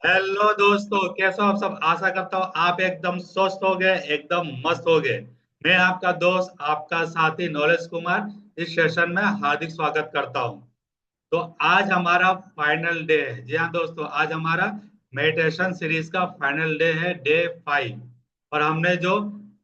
Hello दोस्तों, कैसे हो आप सब। आशा करता हूँ आप एकदम स्वस्थ हो गए, एकदम मस्त हो गए। मैं आपका दोस्त, आपका साथी नॉलेज कुमार इस सेशन में हार्दिक स्वागत करता हूँ। तो आज हमारा फाइनल डे है। जी हाँ दोस्तों, आज हमारा मेडिटेशन सीरीज का फाइनल डे है, डे 5। और हमने जो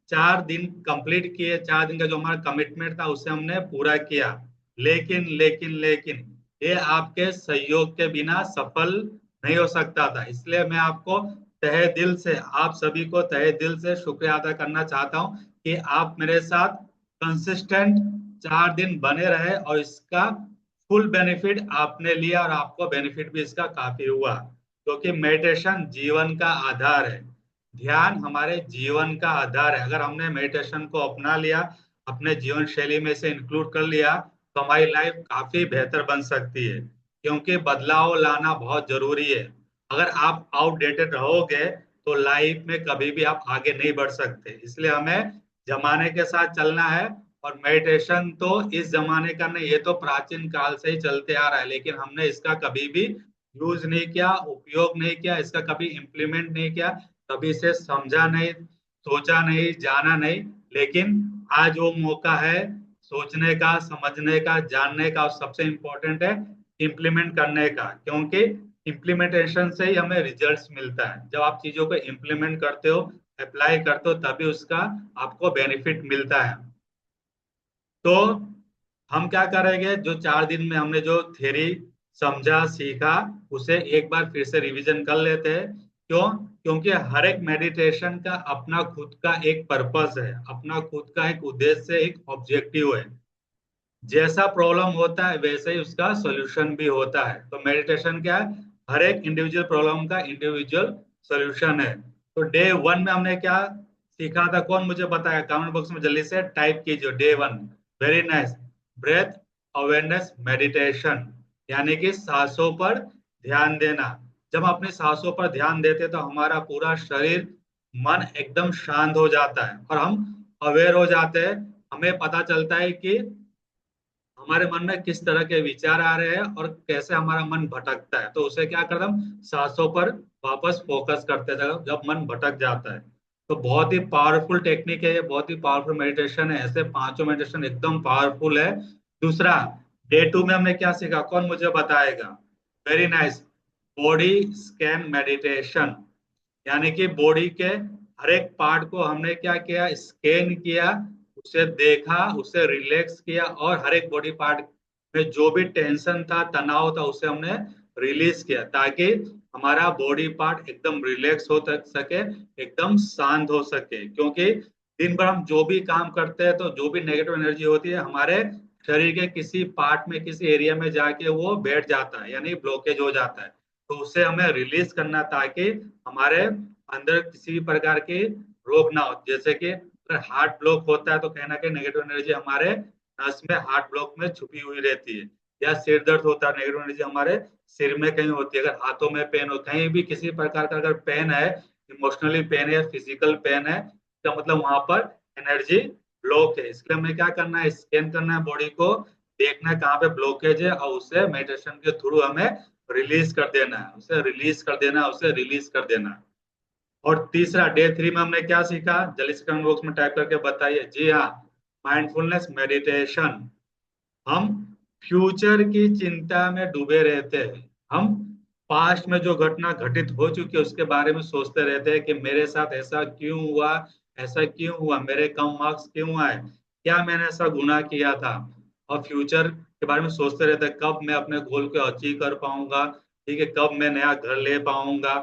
4 दिन कंप्लीट किए, 4 दिन का जो हमारा कमिटमेंट था उसे हमने पूरा किया। लेकिन लेकिन लेकिन ये आपके सहयोग के बिना सफल नहीं हो सकता था। इसलिए मैं आपको तहे दिल से, आप सभी को तहे दिल से शुक्रिया अदा करना चाहता हूँ कि आप मेरे साथ कंसिस्टेंट 4 दिन बने रहे और इसका फुल बेनिफिट आपने लिया और आपको बेनिफिट भी इसका काफी हुआ। क्योंकि मेडिटेशन जीवन का आधार है। ध्यान हमारे जीवन का आधार है। अगर हमने मेडिटेशन को अपना लिया, अपने जीवन शैली में से इंक्लूड कर लिया, तो हमारी लाइफ काफी बेहतर बन सकती है। क्योंकि बदलाव लाना बहुत जरूरी है। अगर आप आउटडेटेड रहोगे तो लाइफ में कभी भी आप आगे नहीं बढ़ सकते। इसलिए हमें जमाने के साथ चलना है। और मेडिटेशन तो इस जमाने का नहीं, ये तो प्राचीन काल से ही चलते आ रहा है, लेकिन हमने इसका कभी भी यूज नहीं किया, उपयोग नहीं किया, इसका कभी इम्प्लीमेंट नहीं किया, कभी इसे समझा नहीं, सोचा नहीं, जाना नहीं। लेकिन आज वो मौका है सोचने का, समझने का, जानने का, और सबसे इम्पोर्टेंट है इम्प्लीमेंट करने का। क्योंकि इम्प्लीमेंटेशन से ही हमें रिजल्ट्स मिलता है। जब आप चीजों को इम्प्लीमेंट करते हो, अप्लाई करते हो, तभी उसका आपको बेनिफिट मिलता है। तो हम क्या करेंगे, जो 4 दिन में हमने जो थ्योरी समझा, सीखा, उसे एक बार फिर से रिवीजन कर लेते हैं। क्यों? क्योंकि हर एक मेडिटेशन का अपना खुद का एक पर्पस है, अपना खुद का एक उद्देश्य, एक ऑब्जेक्टिव है। जैसा प्रॉब्लम होता है वैसे ही उसका सॉल्यूशन भी होता है। तो मेडिटेशन क्या है? हर एक इंडिविजुअल प्रॉब्लम का इंडिविजुअल सॉल्यूशन है। तो डे 1 में हमने क्या सीखा था, कौन मुझे बताया? कमेंट बॉक्स में जल्दी से टाइप कीजिए। Day 1, very nice, breath awareness meditation, यानी कि सांसों पर ध्यान देना। जब हम अपनी सांसों पर ध्यान देते हैं तो हमारा पूरा शरीर, मन एकदम शांत हो जाता है और हम अवेयर हो जाते हैं। हमें पता चलता है कि हमारे मन में किस तरह के विचार आ रहे हैं और कैसे हमारा मन भटकता है। तो उसे क्या करते हैं, हम सांसों पर वापस फोकस करते हैं जब मन भटक जाता है। तो बहुत ही पावरफुल टेक्निक है ये, बहुत ही पावरफुल मेडिटेशन है। ऐसे पांचों मेडिटेशन एकदम पावरफुल है। दूसरा, डे 2 में हमने क्या सीखा, कौन मुझे बताएगा? Very nice, body scan meditation, यानी कि बॉडी के हर एक पार्ट को हमने क्या किया, स्कैन किया, उसे देखा, उसे रिलैक्स किया, और हर एक बॉडी पार्ट में जो भी टेंशन था, तनाव था, उसे हमने रिलीज किया, ताकि हमारा बॉडी पार्ट एकदम रिलैक्स हो सके, एकदम शांत हो सके। क्योंकि दिन भर हम जो भी काम करते हैं तो जो भी नेगेटिव एनर्जी होती है हमारे शरीर के किसी पार्ट में, किसी एरिया में जाके वो बैठ जाता है, यानी ब्लॉकेज हो जाता है। तो उसे हमें रिलीज करना, ताकि हमारे अंदर किसी भी प्रकार के रोग ना हो। जैसे कि अगर हार्ट ब्लॉक होता है तो कहीं ना कहीं नेगेटिव एनर्जी हमारे नस में, हार्ट ब्लॉक में छुपी हुई रहती है। या सिर दर्द होता है, नेगेटिव एनर्जी हमारे सिर में कहीं होती है। अगर हाथों में पेन हो, कहीं भी किसी प्रकार का अगर पेन है, इमोशनली पेन है या फिजिकल पेन है, तो मतलब वहां पर एनर्जी ब्लॉक है। इसलिए हमें क्या करना है, स्कैन करना है बॉडी को, देखना है कहाँ पे ब्लॉकेज है, और उसे मेडिटेशन के थ्रू हमें रिलीज कर देना है, उसे रिलीज कर देना है, उसे रिलीज कर देना है। और तीसरा, डे 3 में हमने क्या सीखा, जल्दी से कमेंट बॉक्स में टाइप करके बताइए। जी हाँ, माइंडफुलनेस मेडिटेशन। हम फ्यूचर की चिंता में डूबे रहते हैं। हम पास्ट में जो घटना घटित हो चुकी है उसके बारे में सोचते रहते हैं कि मेरे साथ ऐसा क्यों हुआ, ऐसा क्यों हुआ, मेरे कम मार्क्स क्यों आए, क्या मैंने ऐसा गुनाह किया था। और फ्यूचर के बारे में सोचते रहते हैं, कब मैं अपने गोल को अचीव कर पाऊंगा, ठीक है, कब मैं नया घर ले पाऊंगा।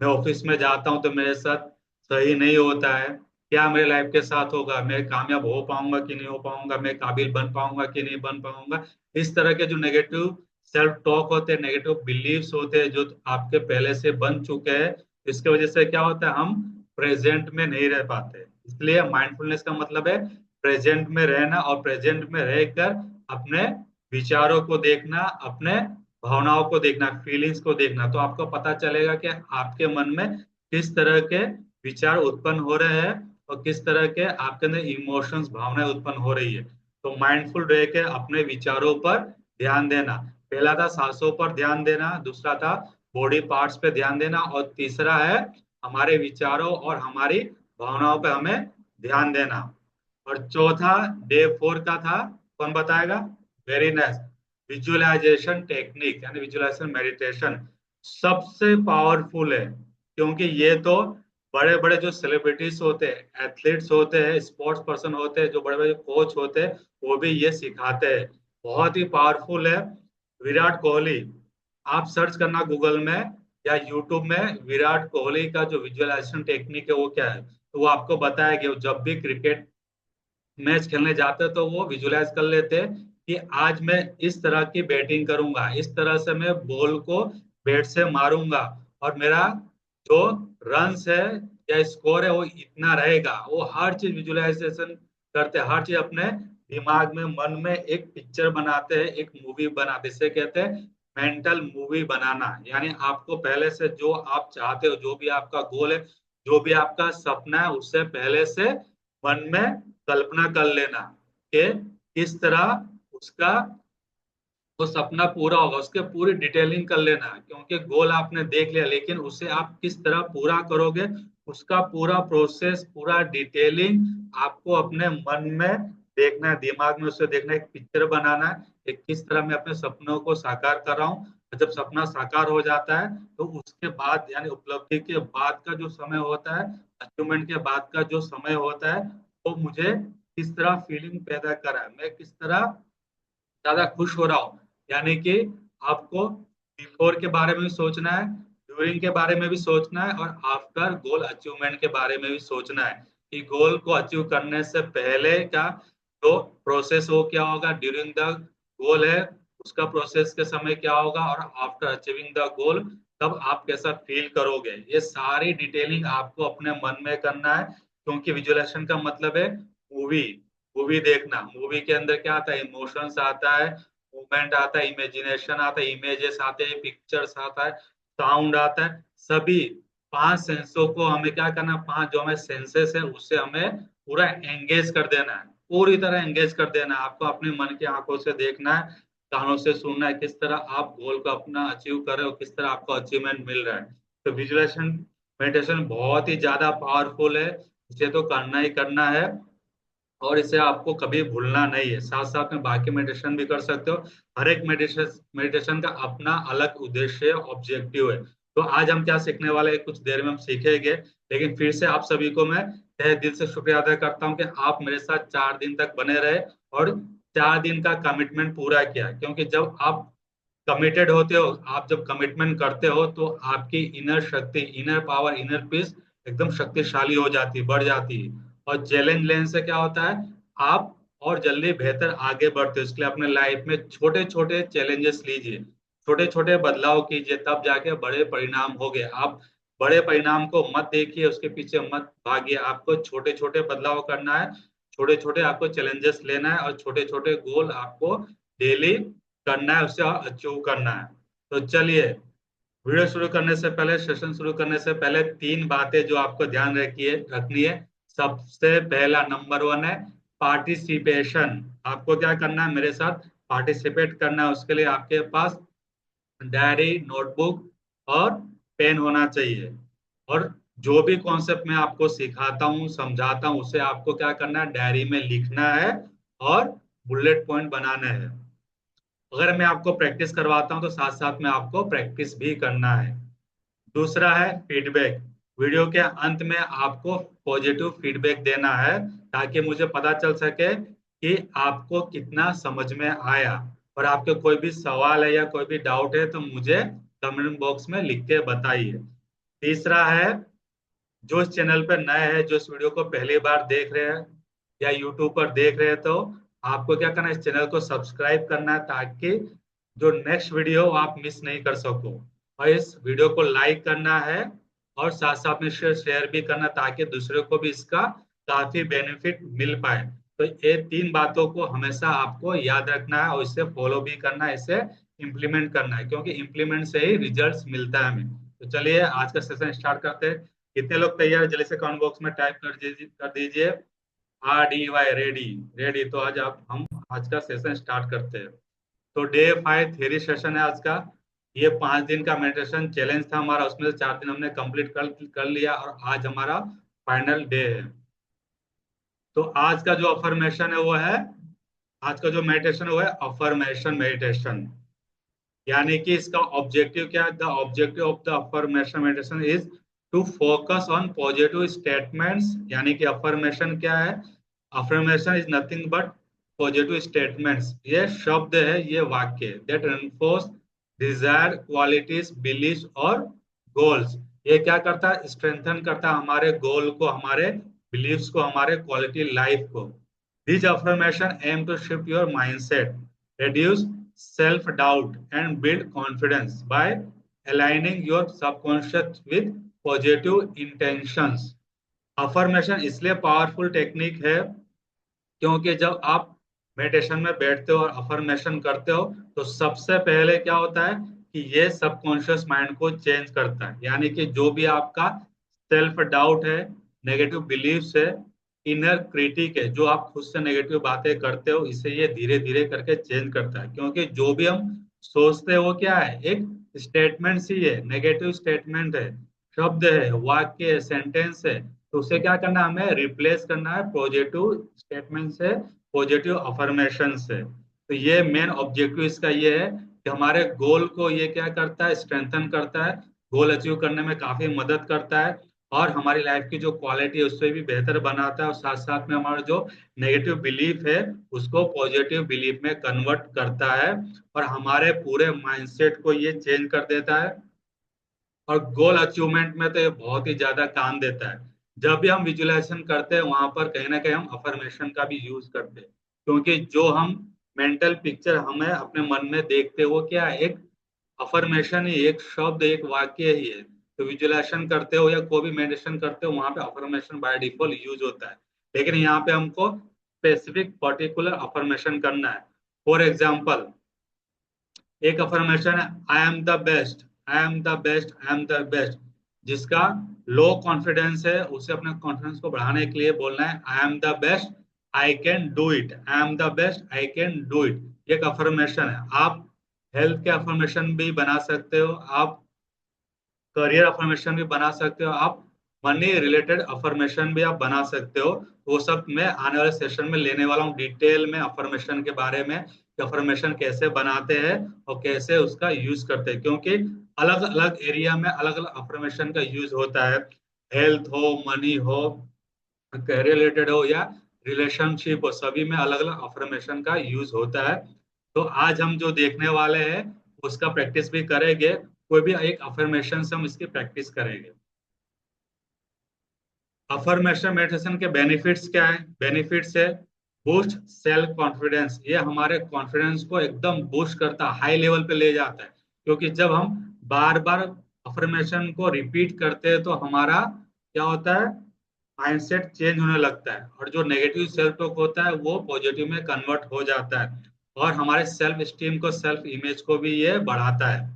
मैं ऑफिस में जाता हूँ तो मेरे साथ सही नहीं होता है, क्या मेरे लाइफ के साथ होगा, मैं कामयाब हो पाऊंगा कि नहीं हो पाऊंगा, मैं काबिल बन पाऊंगा कि नहीं बन पाऊंगा। इस तरह के जो नेगेटिव सेल्फ टॉक होते हैं, नेगेटिव बिलीव्स होते हैं जो आपके पहले से बन चुके हैं, इसके वजह से क्या होता है, हम प्रेजेंट में नहीं रह पाते। इसलिए माइंडफुलनेस का मतलब है प्रेजेंट में रहना, और प्रेजेंट में रहकर अपने विचारों को देखना, अपने भावनाओं को देखना, फीलिंग्स को देखना। तो आपको पता चलेगा कि आपके मन में किस तरह के विचार उत्पन्न हो रहे हैं और किस तरह के आपके अंदर इमोशंस, भावनाएं उत्पन्न हो रही है। तो माइंडफुल रह के अपने विचारों पर ध्यान देना। पहला था सांसों पर ध्यान देना, दूसरा था बॉडी पार्ट्स पे ध्यान देना, और तीसरा है हमारे विचारों और हमारी भावनाओं पे हमें ध्यान देना। और चौथा डे 4 का था, कौन बताएगा? Very nice. विजुअलाइजेशन टेक्निक यानी विजुअलाइजेशन मेडिटेशन सबसे पावरफुल है, क्योंकि ये तो बड़े बड़े जो सेलिब्रिटीज होते हैं, एथलीट्स होते हैं, स्पोर्ट्स पर्सन होते हैं, जो बड़े बड़े कोच होते हैं, वो भी ये सिखाते हैं। बहुत ही पावरफुल है। विराट कोहली, आप सर्च करना गूगल में या यूट्यूब में, विराट कोहली का जो विजुअलाइजेशन टेक्निक है वो क्या है, तो वो आपको बताएगा। वो जब भी क्रिकेट मैच खेलने जाते तो वो विजुलाइज कर लेते कि आज मैं इस तरह की बैटिंग करूंगा, इस तरह से मैं बॉल को बैट से मारूंगा, और मेरा जो रन्स है या स्कोर है वो इतना रहेगा। वो हर चीज विजुअलाइजेशन करते हैं, हर चीज अपने दिमाग में, मन में एक पिक्चर बनाते हैं, एक मूवी बनाते हैं। इसे कहते हैं मेंटल मूवी बनाना। यानी आपको पहले से जो आप चाहते हो, जो भी आपका गोल है, जो भी आपका सपना है, उससे पहले से मन में कल्पना कर लेना कि किस तरह उसका वो सपना पूरा होगा, उसके पूरी डिटेलिंग कर लेना। क्योंकि गोल आपने देख लिया, लेकिन उसे आप किस तरह पूरा करोगे, उसका पूरा प्रोसेस, पूरा डिटेलिंग आपको अपने मन में देखना है, दिमाग में उसे देखना है, एक पिक्चर बनाना है कि किस तरह मैं अपने सपनों को साकार कर रहा हूँ। और जब सपना साकार हो जाता है तो उसके बाद यानी उपलब्धि के बाद का जो समय होता है, अचीवमेंट के बाद का जो समय होता है, वो मुझे किस तरह फीलिंग पैदा करा है, मैं किस तरह ज्यादा खुश हो रहा हूँ। यानी कि आपको बिफोर के बारे में भी सोचना है, ड्यूरिंग के बारे में भी सोचना है, और आफ्टर गोल अचीवमेंट के बारे में भी सोचना है कि गोल को अचीव करने से पहले का जो प्रोसेस हो क्या होगा, ड्यूरिंग द गोल है उसका प्रोसेस के समय क्या होगा, और आफ्टर अचीविंग द गोल तब आप कैसा फील करोगे। ये सारी डिटेलिंग आपको अपने मन में करना है। क्योंकि विजुअलाइजेशन का मतलब है मूवी, मूवी देखना। मूवी के अंदर क्या आता है? इमोशंस आता है, मूवमेंट आता है, इमेजिनेशन आता है, इमेजेस आते हैं, पिक्चर्स आता है, साउंड आता है। सभी पांच सेंसों को हमें क्या करना है? पांच जो हमें सेंसेस है उससे हमें पूरा एंगेज कर देना है, पूरी तरह एंगेज कर देना है। आपको अपनी मन की आंखों से देखना है, कानों से सुनना है, किस तरह आप गोल को अपना अचीव कर रहे हो, किस तरह आपको अचीवमेंट मिल रहा है। तो विजुअलाइजेशन मेडिटेशन बहुत ही ज्यादा पावरफुल है, इसे तो करना ही करना है, और इसे आपको कभी भूलना नहीं है। साथ साथ में बाकी मेडिटेशन भी कर सकते हो। हर एक मेडिटेशन मेडिटेशन का अपना अलग उद्देश्य, ऑब्जेक्टिव है। तो आज हम क्या सीखने वाले हैं, कुछ देर में हम सीखेंगे। लेकिन फिर से आप सभी को मैं तहे दिल से शुक्रिया अदा करता हूँ कि आप मेरे साथ 4 दिन तक बने रहे और 4 दिन का कमिटमेंट पूरा किया। क्योंकि जब आप कमिटेड होते हो, आप जब कमिटमेंट करते हो, तो आपकी इनर शक्ति, इनर पावर, इनर पीस एकदम शक्तिशाली हो जाती है, बढ़ जाती है। और चैलेंज लेने से क्या होता है? आप और जल्दी बेहतर आगे बढ़ते हो। इसलिए अपने लाइफ में छोटे छोटे चैलेंजेस लीजिए, छोटे छोटे बदलाव कीजिए, तब जाके बड़े परिणाम होंगे। आप बड़े परिणाम को मत देखिए, उसके पीछे मत भागिए। आपको छोटे छोटे बदलाव करना है, छोटे छोटे आपको चैलेंजेस लेना है, और छोटे छोटे गोल आपको डेली करना है, उसे अचीव करना है। तो चलिए, वीडियो शुरू करने से पहले, सेशन शुरू करने से पहले 3 बातें जो आपको ध्यान रखनी है। सबसे पहला नंबर 1 है पार्टिसिपेशन। आपको क्या करना है? मेरे साथ पार्टिसिपेट करना है। उसके लिए आपके पास डायरी, नोटबुक और पेन होना चाहिए। और जो भी कॉन्सेप्ट मैं आपको सिखाता हूँ, समझाता हूँ, उसे आपको क्या करना है? डायरी में लिखना है और बुलेट पॉइंट बनाना है। अगर मैं आपको प्रैक्टिस करवाता हूँ तो साथ साथ में आपको प्रैक्टिस भी करना है। दूसरा है फीडबैक। वीडियो के अंत में आपको पॉजिटिव फीडबैक देना है, ताकि मुझे पता चल सके कि आपको कितना समझ में आया। और आपके कोई भी सवाल है या कोई भी डाउट है तो मुझे कमेंट बॉक्स में लिख के बताइए। तीसरा है, जो इस चैनल पर नए हैं, जो इस वीडियो को पहली बार देख रहे हैं या यूट्यूब पर देख रहे हैं, तो आपको क्या करना है? इस चैनल को सब्सक्राइब करना है, ताकि जो नेक्स्ट वीडियो आप मिस नहीं कर सको। और इस वीडियो को लाइक करना है, और साथ साथ में शेयर भी करना, ताकि दूसरे को भी इसका काफी बेनिफिट मिल पाए। तो ये 3 बातों को हमेशा आपको याद रखना है, और इसे फॉलो भी करना है, इसे इम्प्लीमेंट करना है, क्योंकि इम्प्लीमेंट से ही रिजल्ट्स मिलता है हमें। तो चलिए आज का सेशन स्टार्ट करते हैं। कितने लोग तैयार हैं? जल्दी से कमेंट बॉक्स में टाइप कर दीजिए RDY, रेडी। रेडी। तो आज आप हम आज का सेशन स्टार्ट करते हैं। तो डे 5 थ्योरी सेशन है आज का। ये 5 दिन का मेडिटेशन चैलेंज था हमारा, उसमें से 4 दिन हमने कंप्लीट कर लिया और आज हमारा फाइनल डे है। तो आज का जो अफर्मेशन है वो है, आज का जो मेडिटेशन है वो है अफर्मेशन मेडिटेशन। यानी कि इसका ऑब्जेक्टिव क्या है? The objective of the affirmation meditation is to focus on positive statements. यानी कि अफर्मेशन क्या है? Affirmation is nothing but positive statements. ये शब्द है, ये वाक्य that enforce desire qualities beliefs और गोल्स। ये क्या करता है? स्ट्रेंथन करता है हमारे गोल को, हमारे बिलीव्स को, हमारे क्वालिटी लाइफ को। This affirmation aim to shift your mindset, reduce self-doubt and build confidence by aligning your subconscious with positive intentions। Affirmation इसलिए पावरफुल टेक्निक है क्योंकि जब आप मेडिटेशन में बैठते हो और अफर्मेशन करते हो तो सबसे पहले क्या होता है कि ये सबकॉन्शियस माइंड को चेंज करता है। यानी कि जो भी आपका सेल्फ डाउट है, नेगेटिव बिलीव्स है, इनर क्रिटिक है, जो आप खुद से नेगेटिव बातें करते हो, इसे ये धीरे धीरे करके चेंज करता है। क्योंकि जो भी हम सोचते हैं वो क्या है? एक स्टेटमेंट ही है, नेगेटिव स्टेटमेंट है, शब्द है, वाक्य है, सेंटेंस है। तो उसे क्या करना है? हमें रिप्लेस करना है पॉजिटिव स्टेटमेंट से, पॉजिटिव अफर्मेशन से। तो ये मेन ऑब्जेक्टिव इसका ये है कि हमारे गोल को ये क्या करता है? स्ट्रेंथन करता है, गोल अचीव करने में काफी मदद करता है और हमारी लाइफ की जो क्वालिटी है उससे भी बेहतर बनाता है। और साथ साथ में हमारा जो नेगेटिव बिलीफ है उसको पॉजिटिव बिलीफ में कन्वर्ट करता है और हमारे पूरे माइंडसेट को ये चेंज कर देता है। और गोल अचीवमेंट में तो ये बहुत ही ज्यादा काम देता है। जब भी हम विजुअलाइजेशन करते हैं वहां पर कहीं ना कहीं हम अफर्मेशन का भी यूज करते हैं, क्योंकि जो हम मेंटल पिक्चर हमें अपने मन में देखते हैं वो क्या है? एक अफर्मेशन ही, एक शब्द, एक वाक्य ही है। तो विजुअलाइजेशन करते हो या कोई भी मेडिटेशन करते हो वहां पे अफर्मेशन बाय डिफॉल्ट यूज होता है। लेकिन यहाँ पे हमको स्पेसिफिक पर्टिकुलर अफर्मेशन करना है। फॉर एग्जाम्पल, एक अफर्मेशन है I am the best, I am the best, I am the best. जिसका लो कॉन्फिडेंस है उसे अपने कॉन्फिडेंस को बढ़ाने के लिए बोलना है I am the best, I can do it, I am the best, I can do it. ये एक अफर्मेशन है। आप हेल्थ के अफर्मेशन भी बना सकते हो, आप करियर अफर्मेशन भी बना सकते हो, आप मनी रिलेटेड अफर्मेशन भी आप बना सकते हो। वो सब मैं आने वाले सेशन में लेने वाला हूँ डिटेल में अफर्मेशन के बारे में, कि अफर्मेशन कैसे बनाते हैं और कैसे उसका यूज करते हैं। क्योंकि अलग अलग एरिया में अलग अलग अफर्मेशन का यूज होता है। हेल्थ हो, मनी हो, करियर रिलेटेड हो या रिलेशनशिप हो, सभी में अलग अलग अफर्मेशन का यूज होता है। तो आज हम जो देखने वाले हैं उसका प्रैक्टिस भी करेंगे। कोई भी एक अफर्मेशन से हम इसकी प्रैक्टिस करेंगे। अफर्मेशन मेडिटेशन के बेनिफिट्स क्या है? बेनिफिट्स है बूस्ट सेल्फ कॉन्फिडेंस। ये हमारे कॉन्फिडेंस को एकदम बूस्ट करता है, हाई लेवल पे ले जाता है। क्योंकि जब हम बार बार अफर्मेशन को रिपीट करते हैं तो हमारा क्या होता है? माइंडसेट चेंज होने लगता है और जो नेगेटिव सेल्फ टॉक होता है वो पॉजिटिव में कन्वर्ट हो जाता है और हमारे सेल्फ स्टीम को, सेल्फ इमेज को भी ये बढ़ाता है।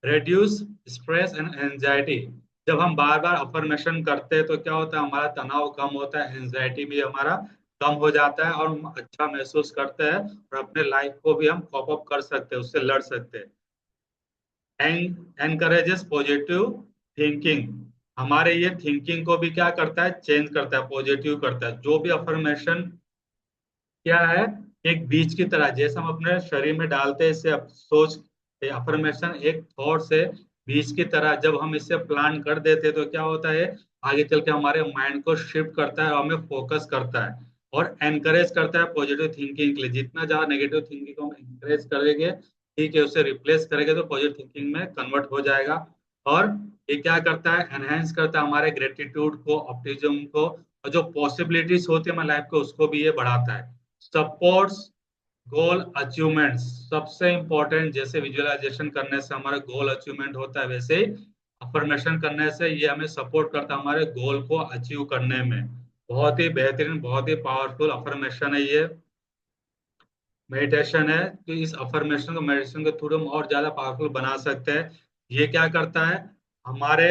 Reduce stress and anxiety. जब हम बार बार अफर्मेशन करते हैं तो क्या होता है? हमारा तनाव कम होता है, एंजाइटी भी हमारा कम हो जाता है और हम अच्छा महसूस करते हैं और अपने लाइफ को भी हम कॉप अप कर सकते हैं, उससे लड़ सकते हैं। Encourages positive thinking. हमारे ये थिंकिंग को भी क्या करता है? चेंज करता है, पॉजिटिव करता है। जो भी अफर्मेशन क्या है? एक बीज की तरह, जैसे हम अपने शरीर में डालते हैं इसे, सोच अफर्मेशन एक थॉट से बीज की तरह जब हम इसे प्लान कर देते हैं तो क्या होता है? आगे चल के हमारे माइंड को शिफ्ट करता है और हमें फोकस करता है और एनकरेज करता है पॉजिटिव थिंकिंग के लिए। जितना ज्यादा नेगेटिव थिंकिंग को हम एनकरेज करेंगे, ठीक है, उसे रिप्लेस करेंगे तो पॉजिटिव थिंकिंग में कन्वर्ट हो जाएगा। और ये क्या करता है? एनहेंस करता है हमारे ग्रेटिट्यूड को, ऑप्टिज्म को, और जो पॉसिबिलिटीज होती है हमारी लाइफ को उसको भी ये बढ़ाता है। सपोर्ट्स गोल अचीवमेंट्स। सबसे इंपॉर्टेंट, जैसे विजुअलाइजेशन करने से हमारा गोल अचीवमेंट होता है, वैसे ही अफर्मेशन करने से ये हमें सपोर्ट करता है हमारे गोल को अचीव करने में। बहुत ही बेहतरीन, बहुत ही पावरफुल अफर्मेशन है ये, मेडिटेशन है। तो इस अफर्मेशन को मेडिटेशन के थ्रू हम और ज्यादा पावरफुल बना सकते हैं। ये क्या करता है? हमारे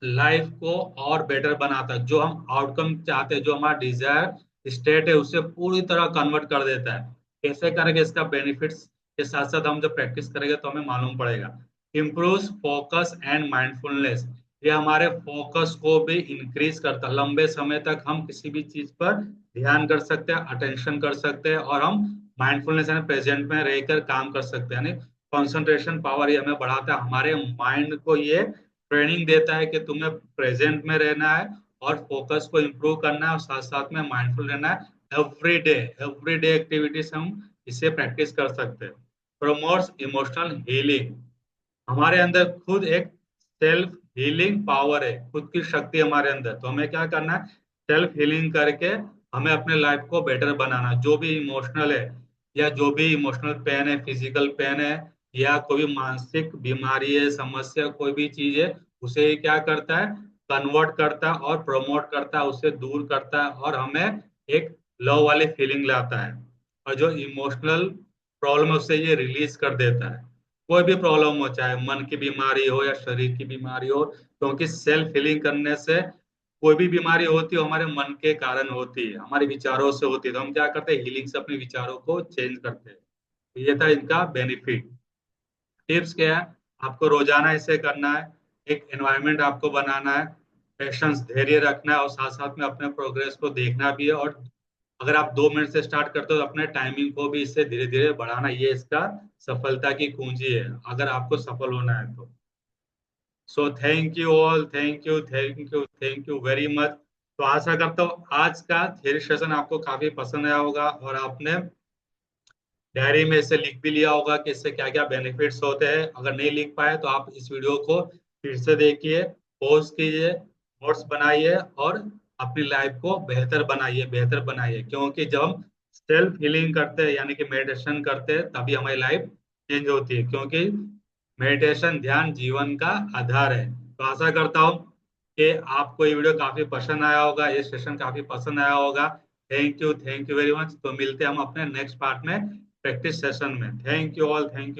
लाइफ को और बेटर बनाता है। जो हम आउटकम चाहते हैं, जो हमारा डिजायर स्टेट है, उसे पूरी तरह कन्वर्ट कर देता है। कैसे करेंगे? इसका बेनिफिट्स के साथ साथ हम जब प्रैक्टिस करेंगे तो हमें मालूम पड़ेगा। इम्प्रूव फोकस एंड माइंडफुलनेस, ये हमारे फोकस को भी इंक्रीज करता है। लंबे समय तक हम किसी भी चीज पर ध्यान कर सकते हैं, अटेंशन कर सकते हैं, और हम माइंडफुलनेस यानी प्रेजेंट में रहकर काम कर सकते हैं। यानी कंसंट्रेशन पावर ये हमें बढ़ाता है, हमारे माइंड को ये ट्रेनिंग देता है कि तुम्हें प्रेजेंट में रहना है और फोकस को इम्प्रूव करना है, और साथ साथ में माइंडफुल रहना है। एवरी डे एक्टिविटीज हम इसे प्रैक्टिस कर सकते हैं। प्रमोट्स इमोशनल हीलिंग, हमारे अंदर खुद एक सेल्फ हीलिंग पावर है, खुद की शक्ति हमारे अंदर। तो हमें क्या करना है, सेल्फ हीलिंग करके हमें अपने लाइफ को बेटर बनाना। जो भी इमोशनल है, या जो भी इमोशनल पेन है, फिजिकल पेन है, या कोई भी मानसिक बीमारी है, समस्या कोई भी चीज है, उसे ये क्या करता है, कन्वर्ट करता है और प्रमोट करता है, उसे दूर करता है, और हमें एक लव वाली फीलिंग लाता है। और जो इमोशनल प्रॉब्लम है उससे ये रिलीज कर देता है। कोई भी प्रॉब्लम हो, चाहे मन की बीमारी हो या शरीर की बीमारी हो, क्योंकि सेल्फ हीलिंग करने से कोई भी बीमारी होती है हमारे मन के कारण होती है, हमारे विचारों से होती है। तो हम क्या करते हैं, हीलिंग से अपने विचारों को चेंज करते हैं। तो ये था इनका बेनिफिट। टिप्स क्या है, आपको रोजाना इसे करना है, एक एनवायरनमेंट आपको बनाना है, पेशेंस धैर्य रखना है, और साथ साथ में अपने प्रोग्रेस को देखना भी है। और अगर आप 2 मिनट से स्टार्ट करते हो तो अपने टाइमिंग को भी इससे धीरे धीरे बढ़ाना, ये इसका सफलता की कुंजी है, अगर आपको सफल होना है तो। So thank you all, thank you very much. तो आशा करता हूँ आज का थ्योरी सेशन आपको काफी पसंद आया होगा, और आपने डायरी में इसे लिख भी लिया होगा कि इससे क्या क्या बेनिफिट्स होते हैं। अगर नहीं लिख पाए तो आप इस वीडियो को फिर से देखिए, पॉज कीजिए, नोट्स बनाइए, और अपनी लाइफ को बेहतर बनाइए। क्योंकि जब हम सेल्फ हीलिंग करते हैं यानी कि मेडिटेशन करते हैं, तभी हमारी लाइफ चेंज होती है। क्योंकि मेडिटेशन ध्यान जीवन का आधार है। तो आशा करता हूँ कि आपको ये वीडियो काफी पसंद आया होगा, ये सेशन काफी पसंद आया होगा। Thank you very much. तो मिलते हैं हम अपने नेक्स्ट पार्ट में, प्रैक्टिस सेशन में। Thank you all, thank you.